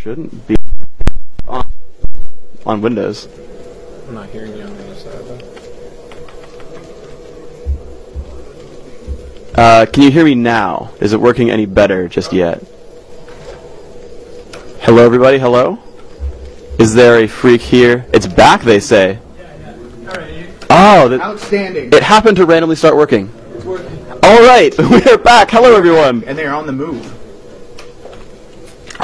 shouldn't be on Windows. I'm not hearing you on the other side, though. Can you hear me now? Is it working any better just yet? Hello, everybody. Hello? Is there a freak here? It's back, they say. Oh, outstanding. It happened to randomly start working. It's working. All right, we are back. Hello, everyone. And they're on the move.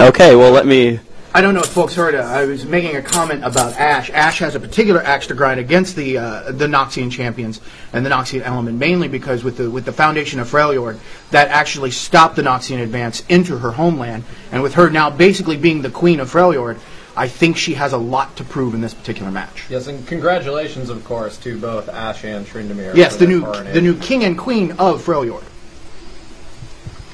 Okay, well, let me... I don't know if folks heard it. I was making a comment about Ash. Ash has a particular axe to grind against the Noxian champions and the Noxian element, mainly because with the foundation of Freljord, that actually stopped the Noxian advance into her homeland. And with her now basically being the queen of Freljord, I think she has a lot to prove in this particular match. Yes, and congratulations, of course, to both Ash and Tryndamere. Yes, the new king and queen of Freljord.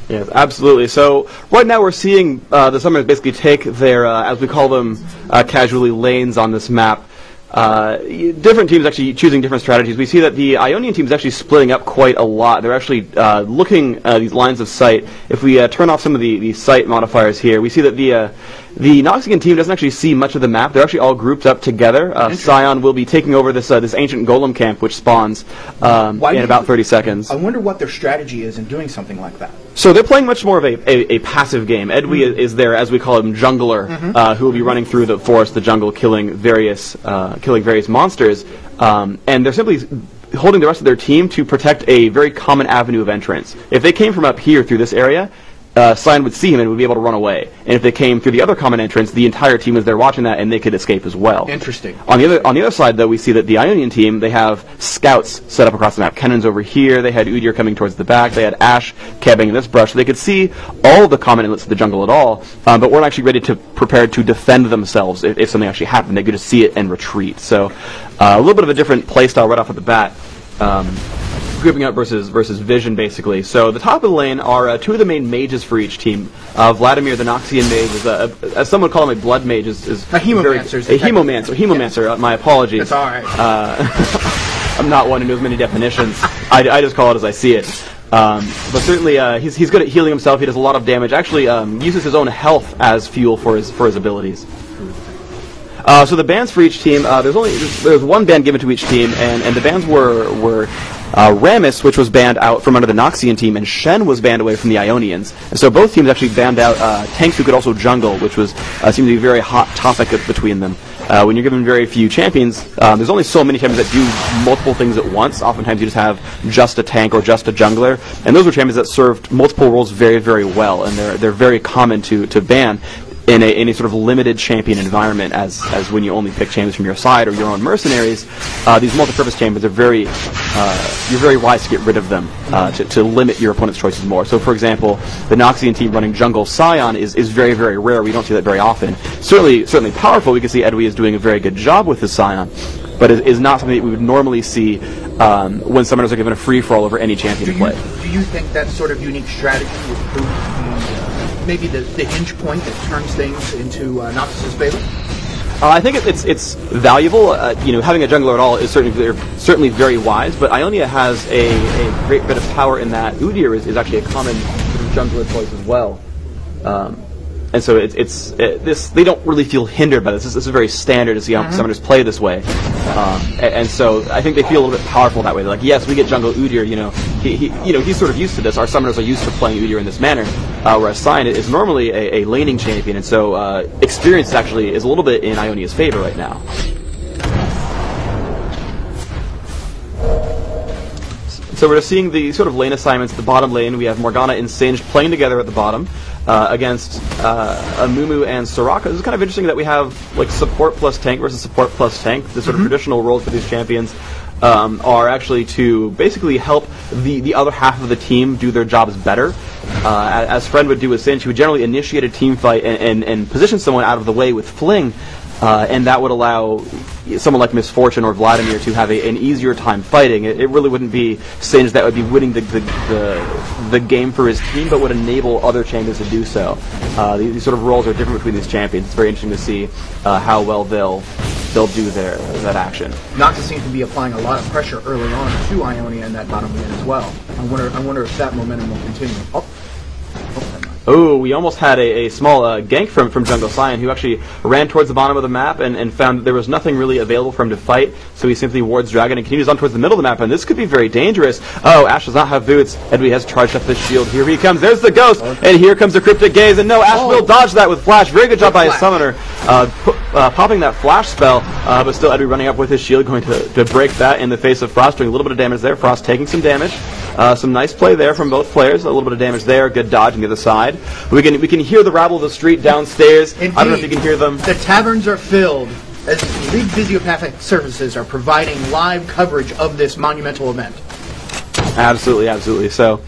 Yes, absolutely. So right now we're seeing the Summoners basically take their, as we call them casually, lanes on this map. Different teams actually choosing different strategies. We see that the Ionian team is actually splitting up quite a lot. They're actually looking at these lines of sight. If we turn off some of the sight modifiers here, we see that the Noxian team doesn't actually see much of the map. They're actually all grouped up together. Scion will be taking over this ancient golem camp, which spawns in about 30 seconds. I wonder what their strategy is in doing something like that. So they're playing much more of a passive game. Edwy is their, as we call him, jungler, who will be running through the forest, the jungle, killing various monsters, and they're simply holding the rest of their team to protect a very common avenue of entrance. If they came from up here through this area, Scion would see him and would be able to run away. And if they came through the other common entrance, the entire team was there watching that, and they could escape as well. Interesting. On the other side, though, we see that the Ionian team, they have scouts set up across the map. Kennon's over here. They had Udyr coming towards the back. They had Ash camping in this brush, so they could see all of the common inlets to the jungle at all, but weren't actually ready to prepare to defend themselves if something actually happened. They could just see it and retreat. So a little bit of a different playstyle right off of the bat. Grouping up versus vision, basically. So the top of the lane are two of the main mages for each team. Vladimir, the Noxian mage, is as some would call him, a blood mage, is a hemomancer. A hemomancer. Yes. My apologies. That's all right. I'm not one who knows many definitions. I just call it as I see it. But certainly he's good at healing himself. He does a lot of damage. Actually, uses his own health as fuel for his abilities. So the bans for each team, there's one ban given to each team, and the bans were Rammus, which was banned out from under the Noxian team, and Shen was banned away from the Ionians. And so both teams actually banned out tanks who could also jungle, which was seemed to be a very hot topic between them. When you're given very few champions, there's only so many champions that do multiple things at once. Oftentimes you just have just a tank or just a jungler, and those were champions that served multiple roles very, very well, and they're very common to ban in a sort of limited champion environment, as when you only pick champions from your side or your own mercenaries. These multi-purpose champions are you're very wise to get rid of them to limit your opponent's choices more. So, for example, the Noxian team running jungle Scion is very, very rare. We don't see that very often. Certainly powerful. We can see Edwy is doing a very good job with his Scion, but it is not something that we would normally see when summoners are given a free-for-all over any champion to play. Do you think that sort of unique strategy would prove maybe the hinge point that turns things into Noxus's favor? I think it's valuable. Having a jungler at all is certainly very wise. But Ionia has a great bit of power in that Udyr is actually a common sort of jungler choice as well. And so they don't really feel hindered by this. This is very standard to see how summoners play this way. And so I think they feel a little bit powerful that way. They're like, yes, we get jungle Udyr. He's sort of used to this. Our summoners are used to playing Udyr in this manner. Whereas Scion is normally a laning champion, and so experience actually is a little bit in Ionia's favor right now. So we're just seeing the sort of lane assignments at the bottom lane. We have Morgana and Singed playing together at the bottom against Amumu and Soraka. This is kind of interesting that we have like support plus tank versus support plus tank. The sort of traditional roles for these champions are actually to basically help the other half of the team do their jobs better. As Friend would do with Singed, he would generally initiate a team fight and position someone out of the way with Fling. And that would allow someone like Misfortune or Vladimir to have an easier time fighting. It really wouldn't be Singed that would be winning the game for his team, but would enable other champions to do so. These sort of roles are different between these champions. It's very interesting to see how well they'll do that action. Noxus seems to be applying a lot of pressure early on to Ionia in that bottom lane as well. I wonder if that momentum will continue. Oh, never mind. Oh, we almost had a small gank from Jungle Cyan, who actually ran towards the bottom of the map and found that there was nothing really available for him to fight, so he simply wards Dragon and continues on towards the middle of the map, and this could be very dangerous. Oh, Ash does not have boots. Edwy has charged up his shield. Here he comes. There's the Ghost, and here comes the Cryptic Gaze, and no, Ash will dodge that with Flash. Very good job by his summoner, popping that Flash spell, but still Edwy running up with his shield, going to break that in the face of Frost, doing a little bit of damage there. Frost taking some damage. Some nice play there from both players. A little bit of damage there. Good dodge on the other side. We can hear the rabble of the street downstairs. Indeed. I don't know if you can hear them. The taverns are filled as League Physiopathic Services are providing live coverage of this monumental event. Absolutely, absolutely. So,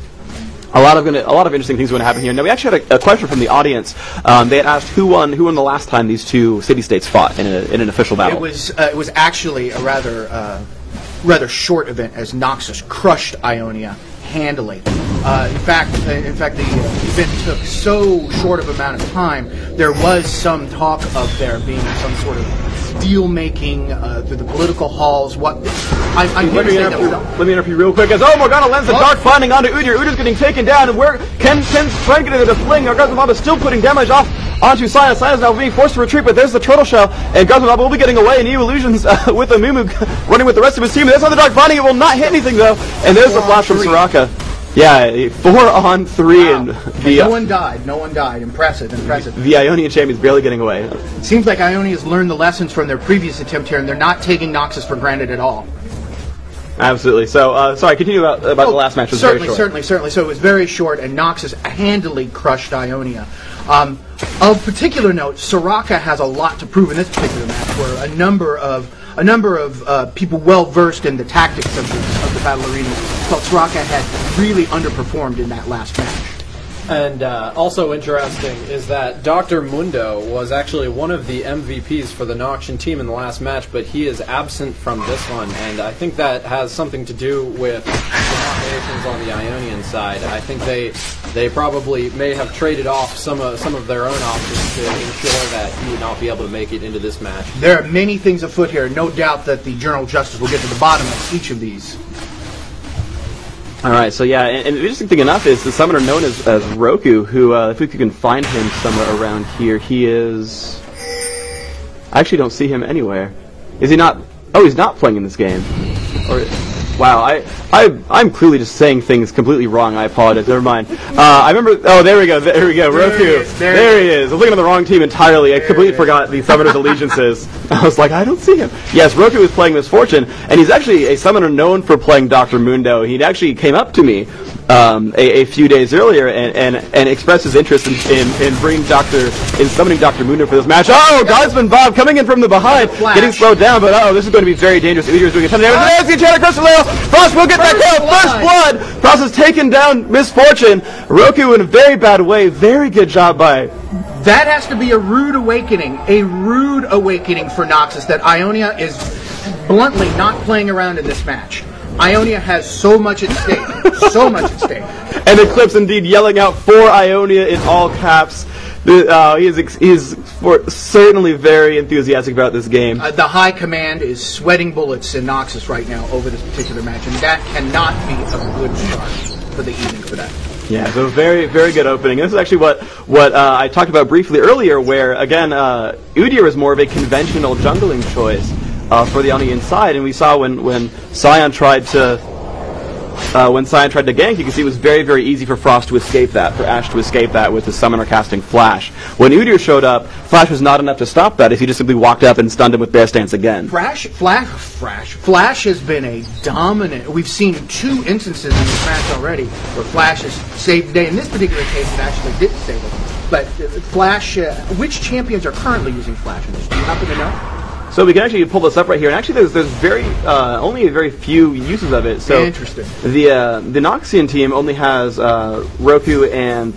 a lot of interesting things are going to happen here. Now, we actually had a question from the audience. They had asked who won the last time these two city-states fought in an official battle. It was actually a rather short event as Noxus crushed Ionia handily. In fact, the event took so short of amount of time. There was some talk of there being some sort of deal making through the political halls. Let me interrupt you real quick. As Morgana lands the Dark Finding onto Udyr. Udyr's getting taken down, and where Ken's trying to get into the fling. Garza is still putting damage off onto Cyan. Cyan is now being forced to retreat, but there's the Turtle Shell, and Garza will be getting away. And New Illusions with a Mumu running with the rest of his team. There's another Dark Finding. It will not hit anything though, and there's the flash from Soraka. Yeah, 4 on 3, wow. And no one died. No one died. Impressive. The Ionian champion's barely getting away. It seems like Ionia's learned the lessons from their previous attempt here, and they're not taking Noxus for granted at all. Absolutely. So, sorry, continue about the last match. It was very short. Certainly. So it was very short, and Noxus handily crushed Ionia. Of particular note, Soraka has a lot to prove in this particular match, where a number of people well versed in the tactics of the battle arenas felt Soraka had really underperformed in that last match. And also interesting is that Dr. Mundo was actually one of the MVPs for the Noxian team in the last match, but he is absent from this one, and I think that has something to do with the operations on the Ionian side. I think they probably may have traded off some of their own options to ensure that he would not be able to make it into this match. There are many things afoot here. No doubt that the Journal of Justice will get to the bottom of each of these. Alright, so yeah, and the interesting thing enough is the summoner known as Roku, who, if we can find him somewhere around here, he is... I actually don't see him anywhere. Is he not... Oh, he's not playing in this game. Or... Wow, I'm clearly just saying things completely wrong. I apologize. Never mind. I remember... Oh, there we go. Roku. There he is. I was looking at the wrong team entirely. I completely forgot the summoner's allegiances. I was like, I don't see him. Yes, Roku is playing Misfortune, and he's actually a summoner known for playing Dr. Mundo. He actually came up to me a few days earlier and expressed his interest in summoning Dr. Mundo for this match. Oh, Guardsman Bob coming in from the behind, getting slowed down, but this is going to be very dangerous. Udyr is doing a ton of damage. There's the Enchanted Crystal Nail. Frost will get that kill. First blood. Frost has taken down Misfortune. Roku in a very bad way. Very good job by... That has to be a rude awakening for Noxus, that Ionia is bluntly not playing around in this match. Ionia has so much at stake, so much at stake. And Eclipse indeed yelling out for Ionia in all caps. He is certainly very enthusiastic about this game. The high command is sweating bullets in Noxus right now over this particular match, and that cannot be a good start for the evening for that. Yeah, so very, very good opening. This is actually what I talked about briefly earlier, where, again, Udyr is more of a conventional jungling choice for the Ionian side, and we saw when Cyan tried to gank, you can see it was very, very easy for Frost to escape that, for Ash to escape that with the summoner casting Flash. When Udyr showed up, Flash was not enough to stop that, if he just simply walked up and stunned him with Bear Stance again. Flash has been a dominant... We've seen 2 instances in this match already where Flash has saved the day. In this particular case, it actually didn't save it. But Flash... which champions are currently using Flash in this? Do you happen to know? So we can actually pull this up right here, and actually there's only very few uses of it. So interesting. The Noxian team only has Roku and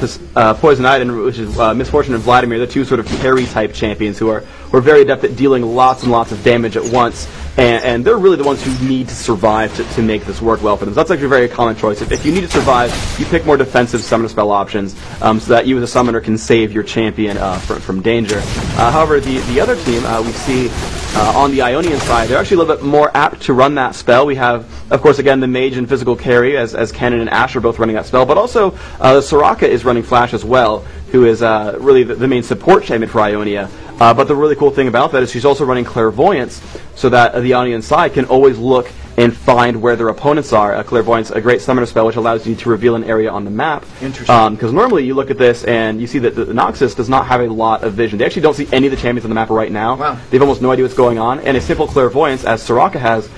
Poison Iden, which is Misfortune and Vladimir, the 2 sort of parry type champions who are very adept at dealing lots and lots of damage at once, and they're really the ones who need to survive to make this work well for them. So that's actually a very common choice. If you need to survive, you pick more defensive summon spell options so that you as a summoner can save your champion from danger. However, the other team, we see On the Ionian side, they're actually a little bit more apt to run that spell. We have, of course, again, the mage and physical carry, as Kennen and Ashe are both running that spell, but also Soraka is running Flash as well, who is really the main support champion for Ionia. But the really cool thing about that is she's also running Clairvoyance, so that the Ionian side can always look and find where their opponents are. Clairvoyance, a great summoner spell, which allows you to reveal an area on the map. Interesting. Because normally you look at this and you see that the Noxus does not have a lot of vision. They actually don't see any of the champions on the map right now. Wow. They have almost no idea what's going on. And a simple Clairvoyance, as Soraka has,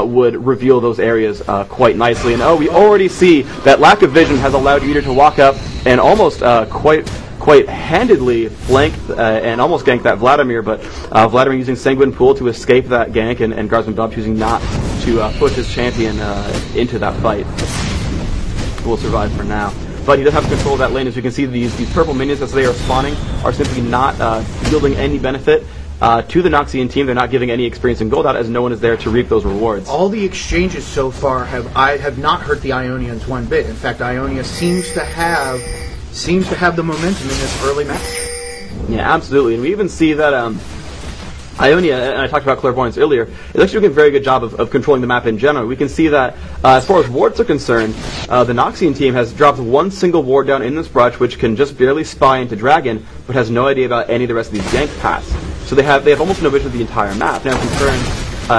would reveal those areas quite nicely. And we already see that lack of vision has allowed Udyr to walk up and almost quite handedly flank and almost gank that Vladimir, but Vladimir using Sanguine Pool to escape that gank, and Guardsman Bob choosing not to push his champion into that fight. Will survive for now. But he does have control of that lane. As you can see, these purple minions as they are spawning are simply not yielding any benefit to the Noxian team. They're not giving any experience in gold out, as no one is there to reap those rewards. All the exchanges so far have not hurt the Ionians one bit. In fact, Ionia seems to have the momentum in this early match. Yeah, absolutely. And we even see that Ionia, and I talked about Clairvoyance earlier, is actually doing a very good job of controlling the map in general. We can see that as far as wards are concerned, the Noxian team has dropped one single ward down in this brush, which can just barely spy into Dragon, but has no idea about any of the rest of these gank paths. So they have almost no vision of the entire map. Now,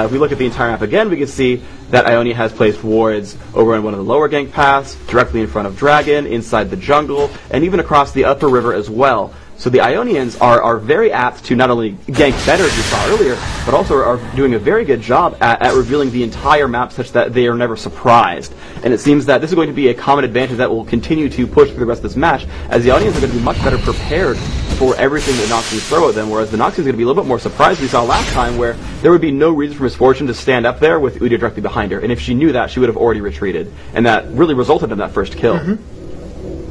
if we look at the entire map again, we can see that Ionia has placed wards over in one of the lower gank paths, directly in front of Dragon, inside the jungle, and even across the upper river as well. So the Ionians are very apt to not only gank better, as you saw earlier, but also are doing a very good job at revealing the entire map such that they are never surprised. And it seems that this is going to be a common advantage that will continue to push through the rest of this match, as the Ionians are going to be much better prepared for everything that Noxians throw at them, whereas the Noxians are going to be a little bit more surprised. We saw last time where there would be no reason for Misfortune to stand up there with Udyr directly behind her, and if she knew that, she would have already retreated, and that really resulted in that first kill.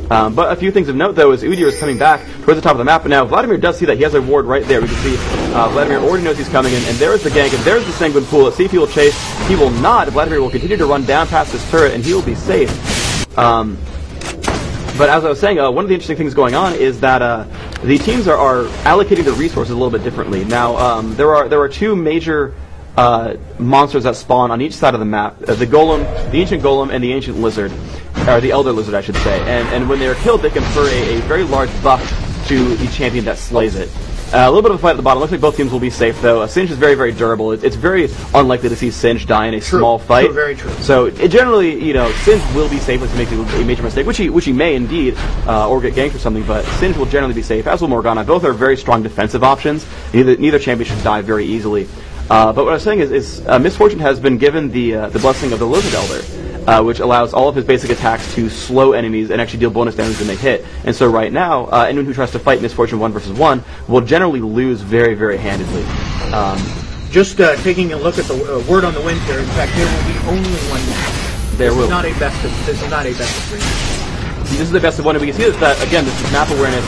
But a few things of note, though, is Udyr is coming back towards the top of the map, and now Vladimir does see that he has a ward right there. We can see Vladimir already knows he's coming in, and there's the gank, and there's the Sanguine Pool. Let's see if he will chase. He will not. Vladimir will continue to run down past his turret, and he will be safe. But as I was saying, one of the interesting things going on is that the teams are allocating the resources a little bit differently. Now, there are two major monsters that spawn on each side of the map: the Golem, the Ancient Golem, and the Ancient Lizard, or the Elder Lizard, I should say. And when they are killed, they confer a very large buff to the champion that slays it. A little bit of a fight at the bottom. Looks like both teams will be safe, though. Singe is very, very durable. It's very unlikely to see Singe die in a small fight. True, very true. So generally, Singe will be safe unless he makes a major mistake, which he may indeed, or get ganked or something. But Singe will generally be safe, as will Morgana. Both are very strong defensive options. Neither champion should die very easily. But what I was saying is Misfortune has been given the blessing of the Lizard Elder, which allows all of his basic attacks to slow enemies and actually deal bonus damage when they hit. And so right now, anyone who tries to fight Misfortune 1 versus 1 will generally lose very, very handedly. Just taking a look at the word on the wind here, in fact, there will be only one match. This is not a best of 3. This is the best of one, and we can see that, again, this is map awareness.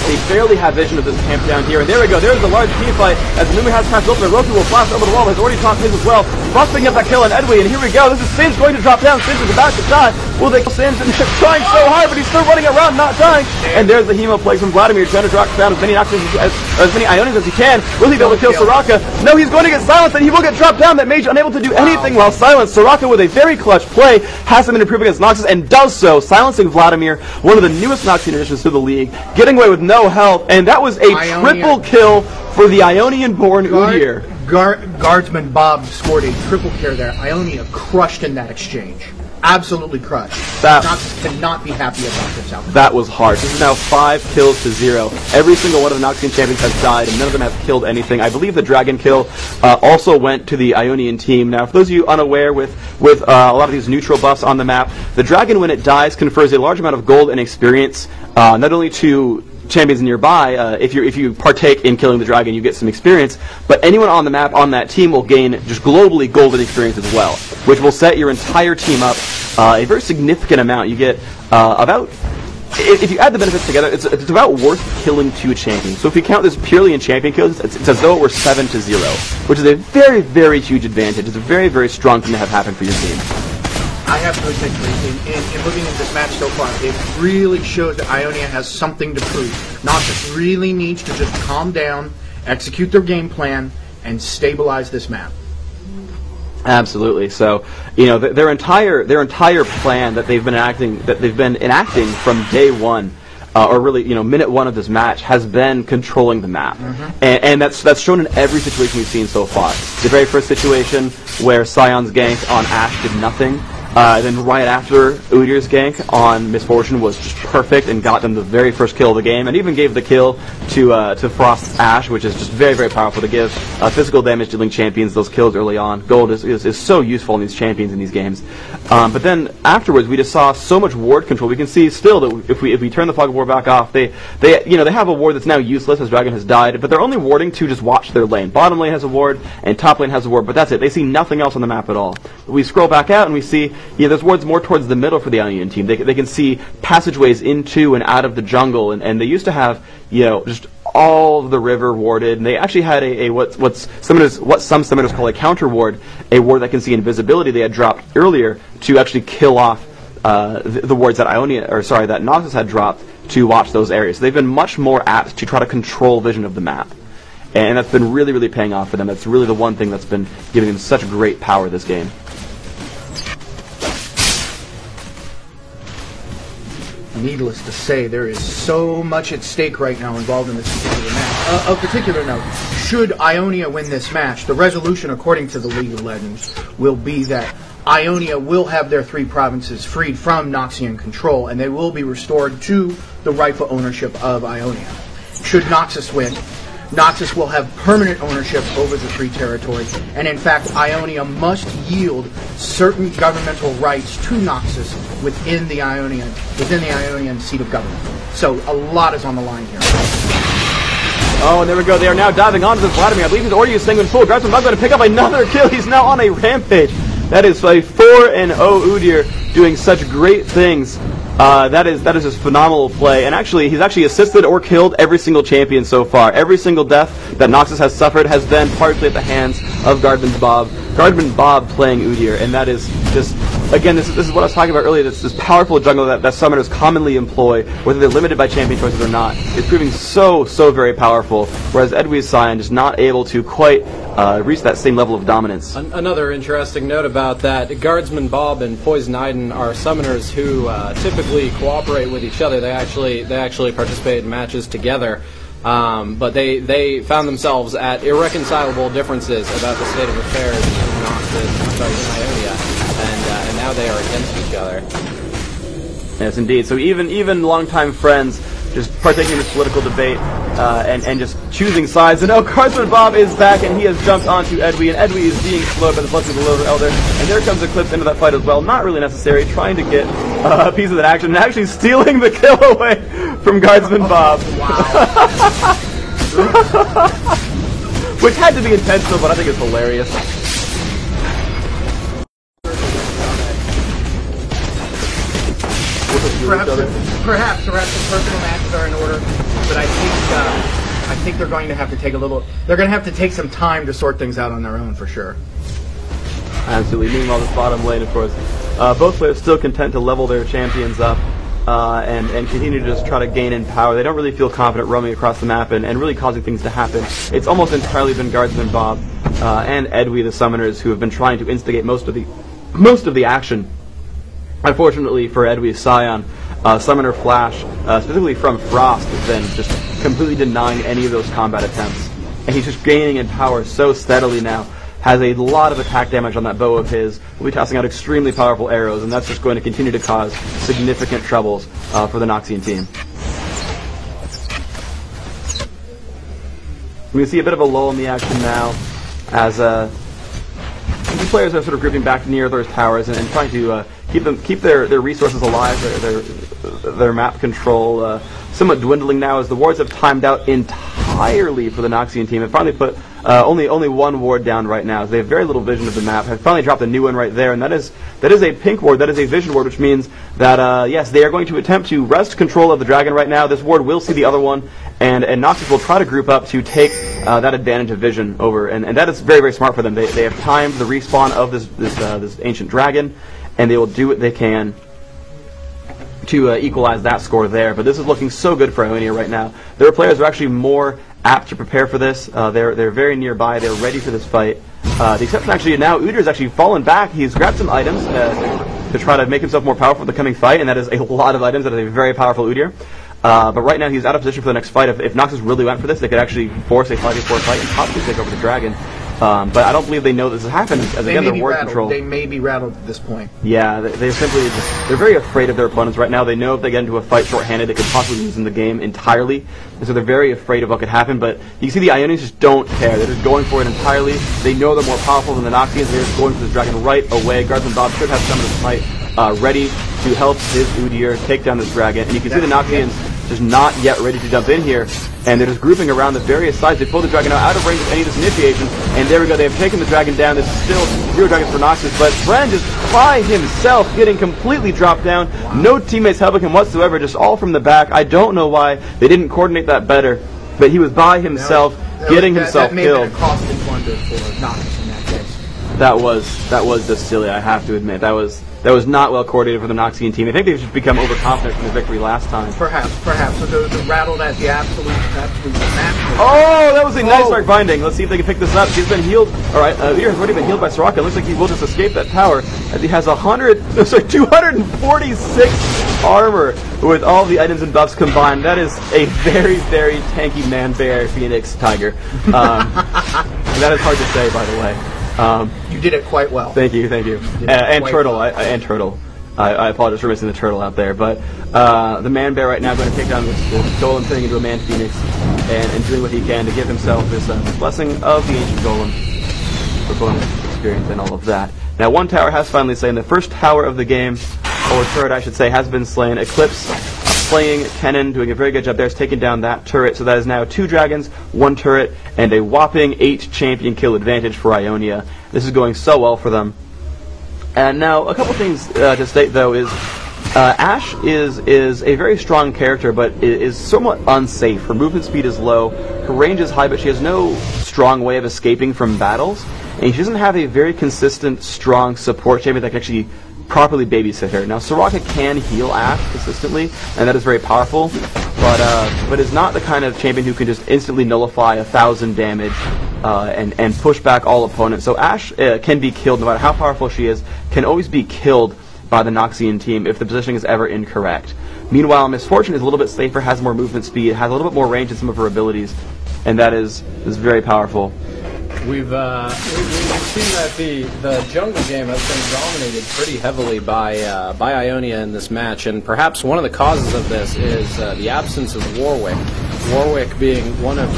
They barely have vision of this camp down here, and there we go, there's the large team fight, as Numi has passed over, Roku will blast over the wall, has already tossed his as well. Fox picking up that kill on Edwin, and here we go, this is Singe going to drop down, Singe is about to die. Will they kill Singe? And they're trying so hard, but he's still running around, not dying. And there's the Hemo Plague from Vladimir, trying to drop down as many Ionians as he can. Will he be able to kill Soraka? No, he's going to get silenced, and he will get dropped down. That mage unable to do anything while silenced. Soraka, with a very clutch play, has him improving against Noxus, and does so, silencing Vladimir, one of the newest Noxian additions to the league, getting away with no help, and that was a triple kill for the Ionian-born Udyr. Guardsman Bob scored a triple kill there. Ionia crushed in that exchange. Absolutely crushed. Noxus cannot be happy about this outcome. That was harsh. This is now 5 kills to 0. Every single one of the Noxian champions has died, and none of them have killed anything. I believe the Dragon kill also went to the Ionian team. Now, for those of you unaware with a lot of these neutral buffs on the map, the Dragon, when it dies, confers a large amount of gold and experience, not only to champions nearby. If you partake in killing the Dragon, you get some experience, but anyone on the map on that team will gain just globally golden experience as well, which will set your entire team up a very significant amount. You get about, if you add the benefits together, it's about worth killing 2 champions. So if you count this purely in champion kills, it's as though it were 7 to 0, which is a very, very huge advantage. It's a very, very strong thing to have happen for your team. I have to admit, in looking at this match so far, it really shows that Ionia has something to prove. Noxus really needs to just calm down, execute their game plan, and stabilize this map. Absolutely. So, you know, their entire plan that they've been enacting from day one, or really, you know, minute one of this match, has been controlling the map, and that's shown in every situation we've seen so far. The very first situation where Sion's gank on Ashe did nothing. Then right after, Udyr's gank on Misfortune was just perfect and got them the very first kill of the game, and even gave the kill to Frost's Ashe, which is just very, very powerful to give physical damage dealing champions those kills early on. Gold is so useful in these champions in these games. But then afterwards, we just saw so much ward control. We can see still that if we turn the fog of war back off, they have a ward that's now useless as Dragon has died, but they're only warding to just watch their lane. Bottom lane has a ward and top lane has a ward, but that's it. They see nothing else on the map at all. We scroll back out and we see, yeah, there's wards more towards the middle for the Ionian team. They can see passageways into and out of the jungle, and they used to have, you know, just all of the river warded, and they actually had what some summoners call a counter ward, a ward that can see invisibility they had dropped earlier to actually kill off the wards that Noxus had dropped to watch those areas. So they've been much more apt to try to control vision of the map, and that's been really, really paying off for them. That's really the one thing that's been giving them such great power this game. Needless to say, there is so much at stake right now involved in this particular match. Of particular note, should Ionia win this match, the resolution, according to the League of Legends, will be that Ionia will have their 3 provinces freed from Noxian control, and they will be restored to the rightful ownership of Ionia. Should Noxus win, Noxus will have permanent ownership over the 3 territories, and in fact, Ionia must yield certain governmental rights to Noxus within the Ionian seat of government. So a lot is on the line here. Oh, and there we go. They are now diving onto this Vladimir. I believe he's already using full. Guardsman Bob's going to pick up another kill. He's now on a rampage. That is a 4-0 Udyr doing such great things. That is just phenomenal play, and actually he's actually assisted or killed every single champion so far. Every single death that Noxus has suffered has been partially at the hands of Guardsman Bob playing Udyr, and that is just, again, this is what I was talking about earlier. This powerful jungle that summoners commonly employ, whether they're limited by champion choices or not, is proving so very powerful. Whereas Edwy's Sion just not able to quite reach that same level of dominance. Another interesting note about that: Guardsman Bob and Poison Iden are summoners who typically cooperate with each other. They actually participate in matches together. But they found themselves at irreconcilable differences about the state of affairs in Ionia, and now they are against each other. Yes, indeed. So even longtime friends just partaking in this political debate and just choosing sides. And now Guardsman Bob is back, and he has jumped onto Edwy, and Edwy is being slowed by the blessing of the Lower Elder. And there comes Eclipse into that fight as well. Not really necessary, trying to get a piece of that action, and actually stealing the kill away from Guardsman Bob. Wow. Which had to be intentional, but I think it's hilarious. Perhaps the personal matches are in order, but I think they're going to have to take they're going to have to take some time to sort things out on their own for sure. Absolutely. Meanwhile, this bottom lane, of course, both players still content to level their champions up and continue to just try to gain in power. They don't really feel confident roaming across the map and really causing things to happen. It's almost entirely been Guardsman Bob and Edwy, the summoners, who have been trying to instigate most of the action. Unfortunately for Edwy's Sion, Summoner Flash, specifically from Frost, has been just completely denying any of those combat attempts. And he's just gaining in power so steadily now. Has a lot of attack damage on that bow of his. Will be tossing out extremely powerful arrows, and that's just going to continue to cause significant troubles for the Noxian team. We can see a bit of a lull in the action now, as the players are sort of grouping back near those towers and trying to keep their resources alive, their map control somewhat dwindling now as the wards have timed out entirely for the Noxian team and finally put only one ward down right now. So they have very little vision of the map. Have finally dropped a new one right there, and that is a pink ward. That is a vision ward, which means that yes, they are going to attempt to wrest control of the dragon right now. This ward will see the other one, and Noxus will try to group up to take that advantage of vision over, and that is very smart for them. They have timed the respawn of this ancient dragon, and they will do what they can to equalize that score there. But this is looking so good for Ionia right now. Their players are actually more apt to prepare for this. They're very nearby. They're ready for this fight. The exception actually now, Udir's actually fallen back. He's grabbed some items to try to make himself more powerful for the coming fight, and that is a lot of items. That is a very powerful Udir. But right now he's out of position for the next fight. If Noxus really went for this, they could actually force a 5v4 fight and possibly take over the dragon. But I don't believe they know this has happened, as again, they're ward control. They may be rattled at this point. Yeah, they're simply they're very afraid of their opponents right now. They know if they get into a fight short-handed, they could possibly lose in the game entirely. And so they're very afraid of what could happen. But you can see the Ionians just don't care. They're just going for it entirely. They know they're more powerful than the Noxians. They're just going for this dragon right away. Guardsman Bob should have some of this fight ready to help his Udyr take down this dragon. And you can see the Noxians just not yet ready to jump in here, and they're just grouping around the various sides. They pull the dragon out of range of any of this initiation, and there we go. They have taken the dragon down. This is still 0 dragons for Noxus, but Bren just by himself getting completely dropped down. No teammates helping him whatsoever, just all from the back. I don't know why they didn't coordinate that better, but he was by himself getting himself killed. That may have been a costly blunder for Noxus in that case. That was just silly, I have to admit. That was not well coordinated for the Noxian team. I think they've just become overconfident from the victory last time. Perhaps. So the rattled at the absolute maximum. Oh, that was a nice arc binding. Let's see if they can pick this up. He's been healed. All right, Udyr has already been healed by Soraka. It looks like he will just escape that tower, as he has 246 armor with all the items and buffs combined. That is a very, very tanky man bear Phoenix Tiger. That is hard to say, by the way. You did it quite well. Thank you. And Turtle. And Turtle. I apologize for missing the Turtle out there. But the man bear right now going to take down this golem, turning into a man Phoenix, and doing what he can to give himself this blessing of the ancient golem for bonus experience and all of that. Now, one tower has finally slain. The first tower of the game, or turret I should say, has been slain. Eclipse playing Kennen, doing a very good job there. Has taken down that turret, so that is now 2 dragons, 1 turret, and a whopping 8 champion kill advantage for Ionia. This is going so well for them. And now, a couple things to state, though, is Ashe is a very strong character, but is somewhat unsafe. Her movement speed is low, her range is high, but she has no strong way of escaping from battles, and she doesn't have a very consistent, strong support champion that can actually properly babysit her. Now, Soraka can heal Ashe consistently, and that is very powerful, but is not the kind of champion who can just instantly nullify 1,000 damage and push back all opponents. So Ashe can be killed, no matter how powerful she is, can always be killed by the Noxian team if the positioning is ever incorrect. Meanwhile, Misfortune is a little bit safer, has more movement speed, has a little bit more range in some of her abilities, and that is very powerful. We've seen that the jungle game has been dominated pretty heavily by Ionia in this match, and perhaps one of the causes of this is the absence of Warwick. Warwick being one of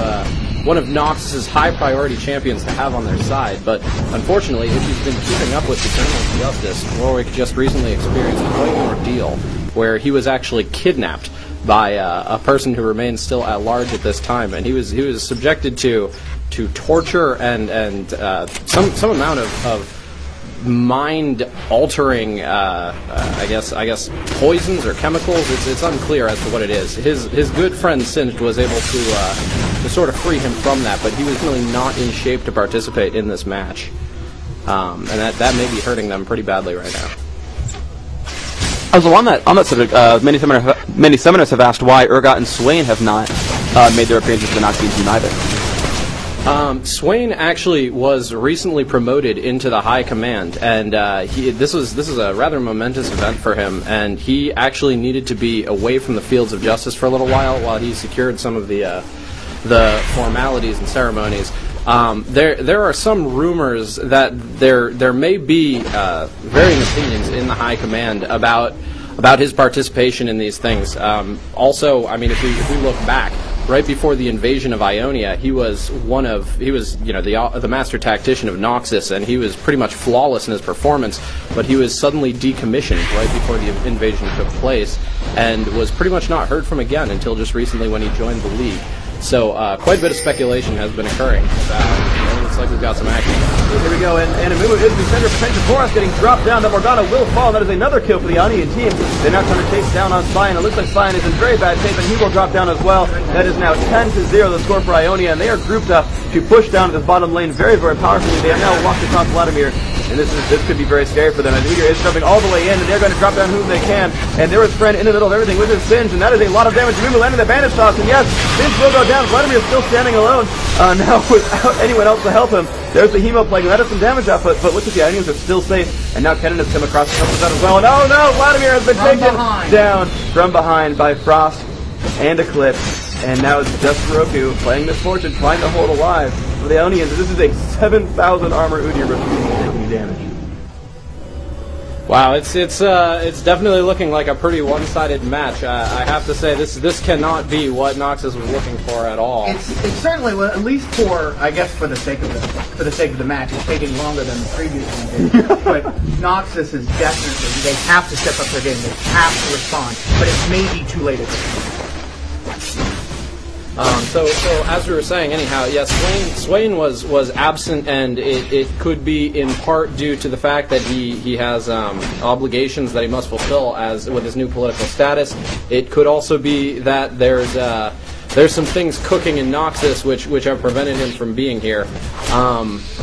Noxus's high priority champions to have on their side, but unfortunately, if you've been keeping up with the Journal of Justice, Warwick just recently experienced quite an ordeal where he was actually kidnapped by a person who remains still at large at this time, and he was subjected to torture and some amount of mind-altering, I guess poisons or chemicals. It's unclear as to what it is. His good friend Singed was able to sort of free him from that, but he was really not in shape to participate in this match, and that may be hurting them pretty badly right now. Also, on that subject, many summoners have asked why Urgot and Swain have not made their appearances in the Noxian team either. Swain actually was recently promoted into the high command, and this is a rather momentous event for him, and he actually needed to be away from the fields of justice for a little while he secured some of the formalities and ceremonies. There are some rumors that there may be varying opinions in the high command about his participation in these things. Also, I mean, if we look back, right before the invasion of Ionia, he was the master tactician of Noxus, and he was pretty much flawless in his performance, but he was suddenly decommissioned right before the invasion took place, and was pretty much not heard from again until just recently when he joined the League. So quite a bit of speculation has been occurring about looks like we've got some action. Here we go, and Amumu is the center of attention for us, getting dropped down. The Morgana will fall. That is another kill for the Ionian team. They're now trying to chase down on Cyan. It looks like Cyan is in very bad shape, and he will drop down as well. That is now 10-0, the score for Ionia, and they are grouped up to push down to this bottom lane very, very powerfully. They have now walked across Vladimir, and this could be very scary for them. As Meteor is jumping all the way in, and they're going to drop down whom they can. And there is Friend in the middle of everything with his Singe, and that is a lot of damage. Amumu landing the bandage toss, and yes, Singe will go down. Vladimir is still standing alone now without anyone else to help him. There's the Hemo Plague, and that is some damage output, but looks like the Ionians are still safe. And now Kennen has come across and helped us out as well. And oh no, Vladimir has been taken down from behind by Frost and Eclipse. And now it's just Roku playing Misfortune, trying to hold alive for the Ionians. This is a 7,000 armor Udyr refusing to take any damage. Wow, it's definitely looking like a pretty one-sided match. I have to say this cannot be what Noxus was looking for at all. It's certainly, at least for, I guess, for the sake of the match, it's taking longer than the previous one did. But Noxus is definitely, they have to step up their game. They have to respond, but it may be too late at this point. So as we were saying, anyhow, yes, Swain was absent, and it could be in part due to the fact that he has obligations that he must fulfill with his new political status. It could also be that there's some things cooking in Noxus which have prevented him from being here.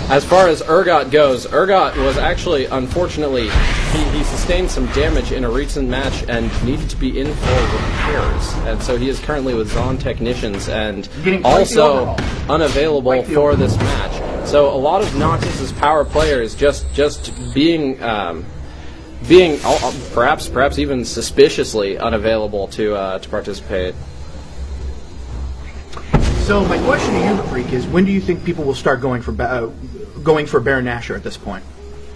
As far as Urgot goes, Urgot was actually, unfortunately, he sustained some damage in a recent match and needed to be in for repairs. And so he is currently with Zon Technicians and also unavailable for this match. So a lot of Noxus's power players just being perhaps even suspiciously unavailable to participate. So my question to you, Freak, is when do you think people will start going for Baron Nashor at this point?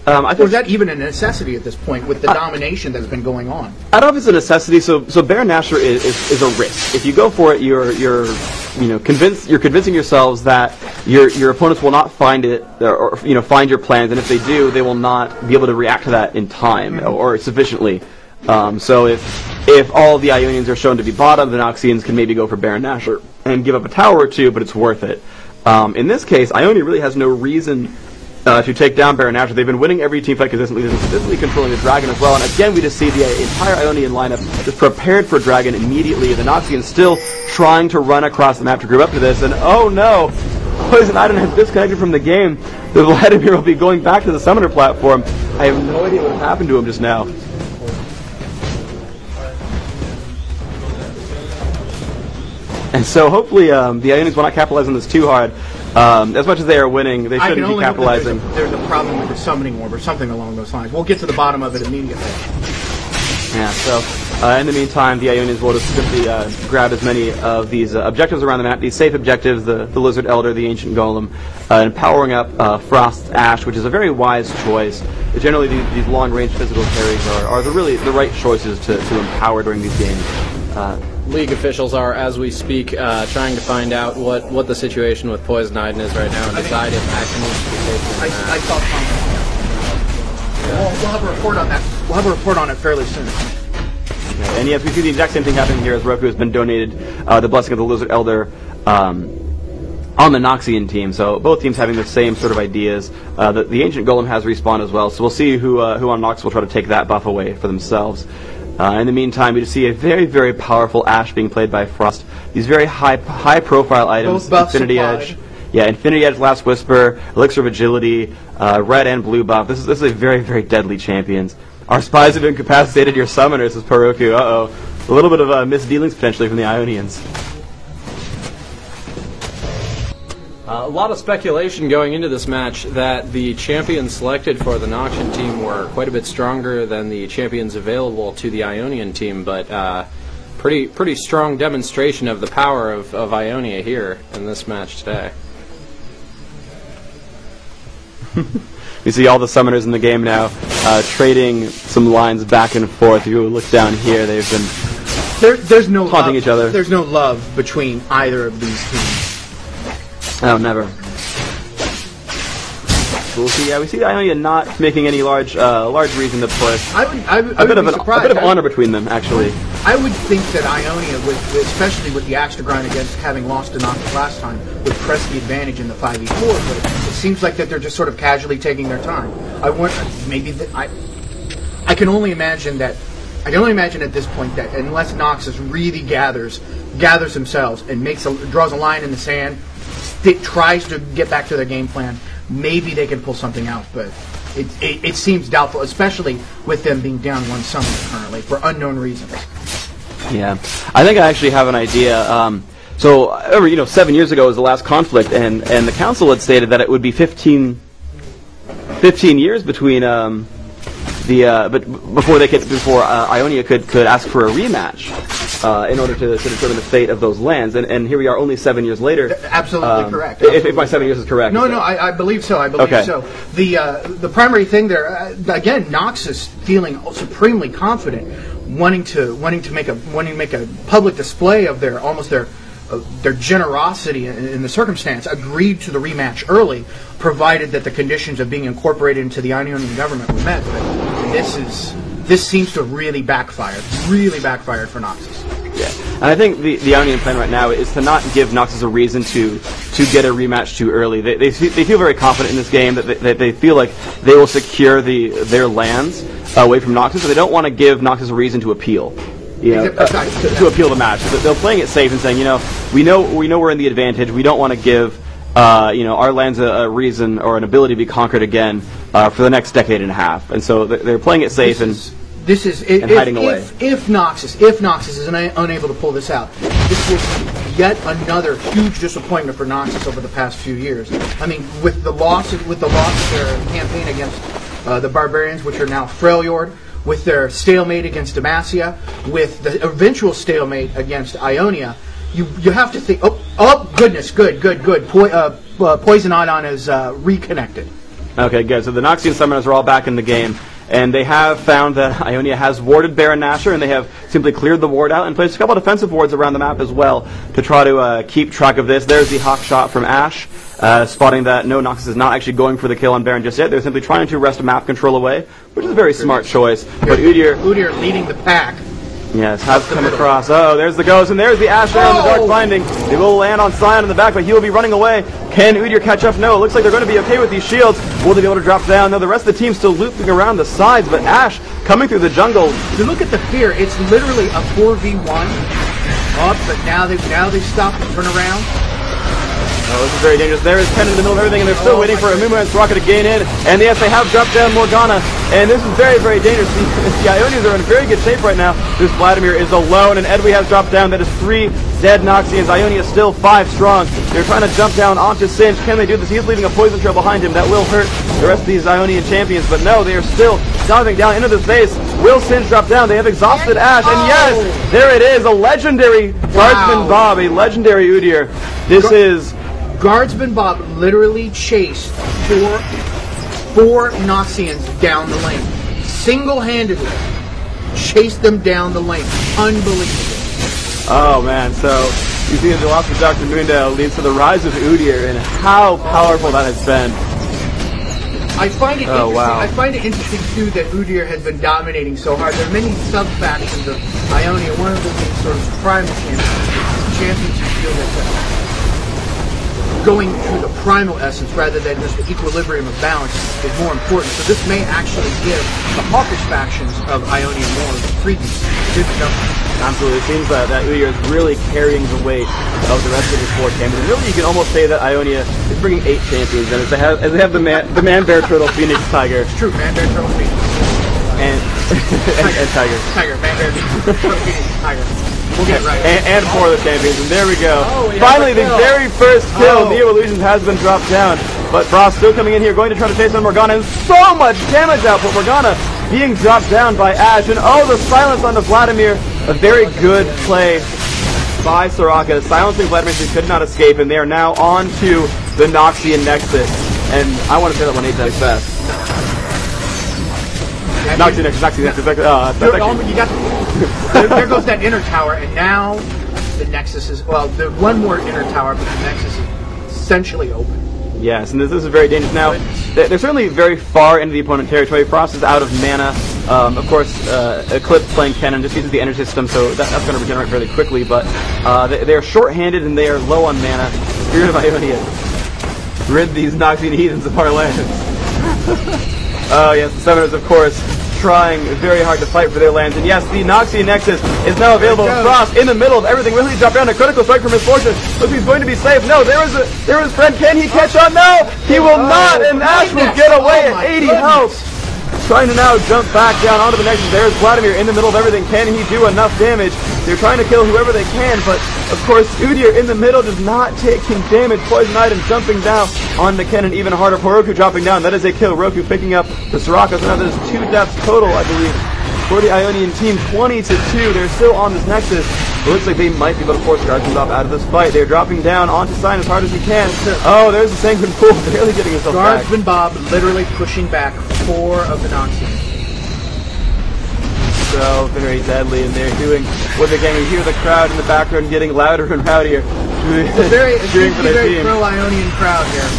I think or is that even a necessity at this point with the domination that's been going on? I don't know if it's a necessity. So Baron Nashor is a risk. If you go for it, you're convincing yourselves that your opponents will not find it or find your plans, and if they do, they will not be able to react to that in time or sufficiently. So if all of the Ionians are shown to be bottom, the Noxians can maybe go for Baron Nashor and give up a tower or two, but it's worth it. In this case, Ionia really has no reason to take down Baron Nashor. They've been winning every teamfight consistently. They've been consistently controlling the Dragon as well. And again, we just see the entire Ionian lineup just prepared for Dragon immediately. The Noxians still trying to run across the map to group up to this. And oh no, Poison Iden has disconnected from the game. The Vladimir will be going back to the summoner platform. I have no idea what happened to him just now. And so hopefully the Ionians will not capitalize on this too hard. As much as they are winning, they shouldn't be capitalizing. There's a problem with the summoning orb or something along those lines. We'll get to the bottom of it immediately. Yeah, so in the meantime, the Ionians will just simply grab as many of these objectives around the map, these safe objectives, the Lizard Elder, the Ancient Golem, and powering up Frost's Ash, which is a very wise choice. Generally, these long-range physical carries are the right choices to empower during these games. League officials are, as we speak, trying to find out what the situation with Poison Iden is right now and decide if action needs to be taken. I saw comments. We'll have a report on that. We'll have a report on it fairly soon. Okay. And yes, we see the exact same thing happening here as Roku has been donated the Blessing of the Lizard Elder on the Noxian team. So both teams having the same sort of ideas. The Ancient Golem has respawned as well, so we'll see who on Nox will try to take that buff away for themselves. In the meantime, we just see a very, very powerful Ashe being played by Frost. These very high-profile items, Infinity Edge. Yeah, Infinity Edge, Last Whisper, Elixir of Agility, red and blue buff. This is a very, very deadly champions. Our spies have incapacitated your summoners, says Paroku. Uh-oh. A little bit of misdealings potentially from the Ionians. A lot of speculation going into this match that the champions selected for the Noxian team were quite a bit stronger than the champions available to the Ionian team, but pretty strong demonstration of the power of Ionia here in this match today. We see all the summoners in the game now trading some lines back and forth. If you look down here, they've been there's no taunting each other. There's no love between either of these teams. Oh, never. So we'll see. Yeah, we see Ionia not making any large reason to push. I would be surprised. A bit of honor between them, actually. I would think that Ionia, especially with the axe to grind against having lost to Noctis last time, would press the advantage in the 5v4. But it seems like that they're just sort of casually taking their time. I can only imagine that. I can only imagine at this point that unless Noxus really gathers themselves and draws a line in the sand, tries to get back to their game plan, maybe they can pull something out. But it seems doubtful, especially with them being down one summon currently for unknown reasons. Yeah, I think I actually have an idea. So, 7 years ago was the last conflict, and the council had stated that it would be 15 years between before Ionia could ask for a rematch in order to determine the fate of those lands, and here we are, only 7 years later. Absolutely correct. If my 7 years is correct. No, I believe so. I believe so. The primary thing there, again, Noxus feeling supremely confident, wanting to make a public display of their generosity in the circumstance, agreed to the rematch early, provided that the conditions of being incorporated into the Ionian government were met. But this seems to have really backfired for Noxus. Yeah, and I think the Ionian plan right now is to not give Noxus a reason to get a rematch too early. They feel very confident in this game that they feel like they will secure their lands away from Noxus, so they don't want to give Noxus a reason to appeal. To appeal the match. They're playing it safe and saying, we know we're in the advantage. We don't want to give our lands a reason or an ability to be conquered again for the next decade and a half. And so they're playing it safe and hiding away. If Noxus is unable to pull this out, this will be yet another huge disappointment for Noxus over the past few years. I mean, with the loss of their campaign against the Barbarians, which are now Freljord, with their stalemate against Demacia, with the eventual stalemate against Ionia, you have to think, oh goodness, good. Poison Ion is reconnected. Okay, good. So the Noxian summoners are all back in the game, and they have found that Ionia has warded Baron Nashor, and they have simply cleared the ward out and placed a couple of defensive wards around the map as well to try to keep track of this. There's the hawk shot from Ash, spotting that no, Noxus is not actually going for the kill on Baron just yet. They're simply trying to wrest map control away, which is a very smart choice. But Udyr leading the pack. Yes, has come across. Oh, there's the ghost, and there's the Ash and the Dark Binding. They will land on Scion in the back, but he will be running away. Can Udyr catch up? No, it looks like they're going to be okay with these shields. Will they be able to drop down? No, the rest of the team's still looping around the sides, but Ash coming through the jungle. To look at the fear, it's literally a 4v1. But now they've stopped and turn around. Oh, this is very dangerous. There is Ken in the middle of everything, and they're still waiting for Amumu and Soraka to gain in. And yes, they have dropped down Morgana, and this is very, very dangerous. The Ionians are in very good shape right now. This Vladimir is alone, and Edwy has dropped down. That is 3 dead Noxians. Ionia is still 5 strong. They're trying to jump down onto Singe. Can they do this? He's leaving a poison trail behind him. That will hurt the rest of these Ionian champions, but no, they are still diving down into the space. Will Singe drop down? They have exhausted Ash, and yes, there it is, a legendary Guardsman Bob, a legendary Udyr. This is... Guardsman Bob literally chased four Noxians down the lane. Single-handedly chased them down the lane. Unbelievable. Oh, man. So, you see the loss of Dr. Mundo leads to the rise of Udyr and how powerful that has been. I find it interesting. Wow. I find it interesting, too, that Udyr has been dominating so hard. There are many sub-factions of Ionia. One of them being sort of primal champions who feel that going through the primal essence rather than just the equilibrium of balance is more important. So this may actually give the hawkish factions of Ionia more freedom. Absolutely. It seems that Udyr is really carrying the weight of the rest of the 4 champions. And really, you can almost say that Ionia is bringing 8 champions, and as they have the man, bear, turtle, phoenix, tiger. It's true, man, bear, turtle, phoenix. And tiger. Tiger, man, bear, turtle, phoenix, tiger. We'll get right. And 4 of the champions, and there we go. Oh, finally, the very first kill, Neo Illusions has been dropped down. But Frost still coming in here, going to try to chase on Morgana, and so much damage output. Morgana being dropped down by Ash, and oh, the silence onto Vladimir. A very good play by Soraka, silencing Vladimir so he could not escape, and they are now on to the Noxian Nexus. And I want to say that one 8 times fast. Noxian Nexus. There goes that inner tower, and now the Nexus is, well, there's one more inner tower, but the Nexus is essentially open. Yes, and this is very dangerous. Now, they're certainly very far into the opponent territory. Frost is out of mana. Of course, Eclipse playing Cannon just uses the energy system, so that's going to regenerate fairly quickly. But they're short-handed and they are low on mana. Spirit of Ionia, rid these Noxian heathens of our lands. Oh yes, the Summoners, of course, trying very hard to fight for their lands. And yes, the Noxian Nexus is now available. Frost in the middle of everything. Will he drop down a critical strike from Misfortune? Looks like he's going to be safe. No, there is friend. Can he catch on? No, he will not. And Ash will get away at 80 health. Trying to now jump back down onto the Nexus. There's Vladimir in the middle of everything. Can he do enough damage? They're trying to kill whoever they can, but of course Udyr in the middle does not taking damage. Poison Item jumping down on the Cannon even harder. Roku dropping down. That is a kill. Roku picking up the Soraka. So now there's 2 deaths total, I believe, for the Ionian team. 20-2. They're still on this Nexus. It looks like they might be able to force Guardsman out of this fight. They're dropping down onto Sign as hard as he can. Oh, there's the Sanguine Pool barely getting himself back. Guardsman Bob literally pushing back 4 of the Noxians. So very deadly, and they're doing what they can. You hear the crowd in the background getting louder and rowdier. It's a very pro-Ionian crowd here.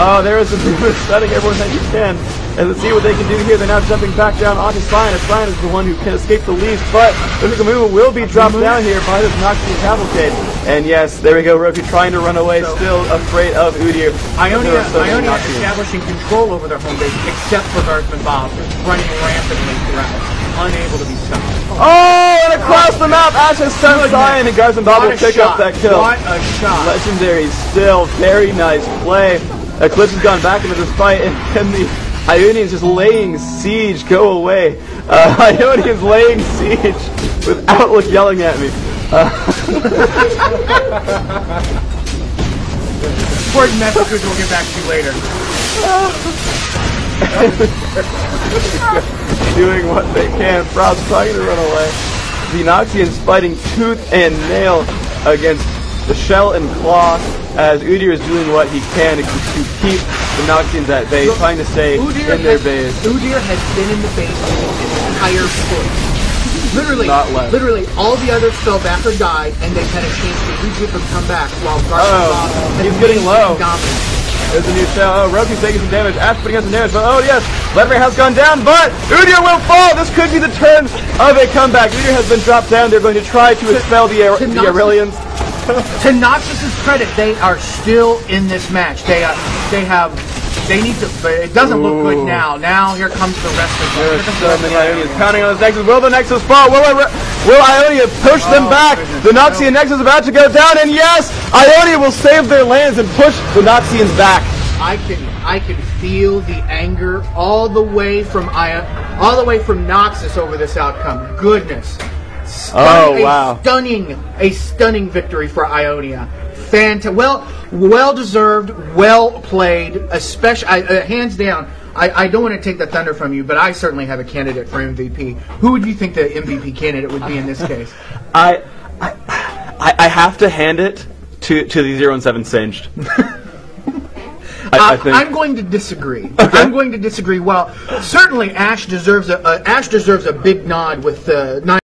Oh, there is a boomer setting everyone that you can. And let's see what they can do here. They're now jumping back down onto Sinus. Sinus is the one who can escape the least, but Unukamuma will be dropped down here by this Noxian cavalcade. And yes, there we go. Roku trying to run away, still afraid of Udyr. Ionia establishing control over their home base, except for Guardsman Bob, running rampantly throughout, unable to be stopped. Oh, and across the map, Ash has stunned Zion, and Guardsman Bob will pick up that kill. What a shot. Legendary still. Very nice play. Eclipse has gone back into this fight, and the Ionians just laying siege. Go away. Ionians laying siege with Outlook yelling at me. Important messages we'll get back to you later. Doing what they can. Frost trying to run away. The Noxians fighting tooth and nail against the Shell and Claw, as Udyr is doing what he can to keep the Noxians at bay, trying to stay in their base. Udyr has been in the base the entire push. Literally, all the others fell back or died, and they had a chance to regroup and come back, while he's getting low. There's a new shell. Oh, Roku's taking some damage. Ash putting on some damage, but oh yes, Vladimir has gone down, but Udyr will fall! This could be the turn of a comeback. Udyr has been dropped down. They're going to try to expel the Aurelians. To Noxus's credit, they are still in this match. They need to. But it doesn't look good now. Now here comes the rest of them. Ionia is pounding on this Nexus. Will the Nexus fall? Will Ionia push them back? The Noxian Nexus is about to go down, and yes, Ionia will save their lands and push the Noxians back. I can feel the anger all the way from Noxus over this outcome. Goodness. Wow. A stunning victory for Ionia. Well deserved, well played, especially hands down. I don't want to take the thunder from you, but I certainly have a candidate for MVP. Who would you think the MVP candidate would be in this case? I have to hand it to the 0-7 Singed. I think. I'm going to disagree. Okay. I'm going to disagree. Well, certainly Ash deserves a big nod with 9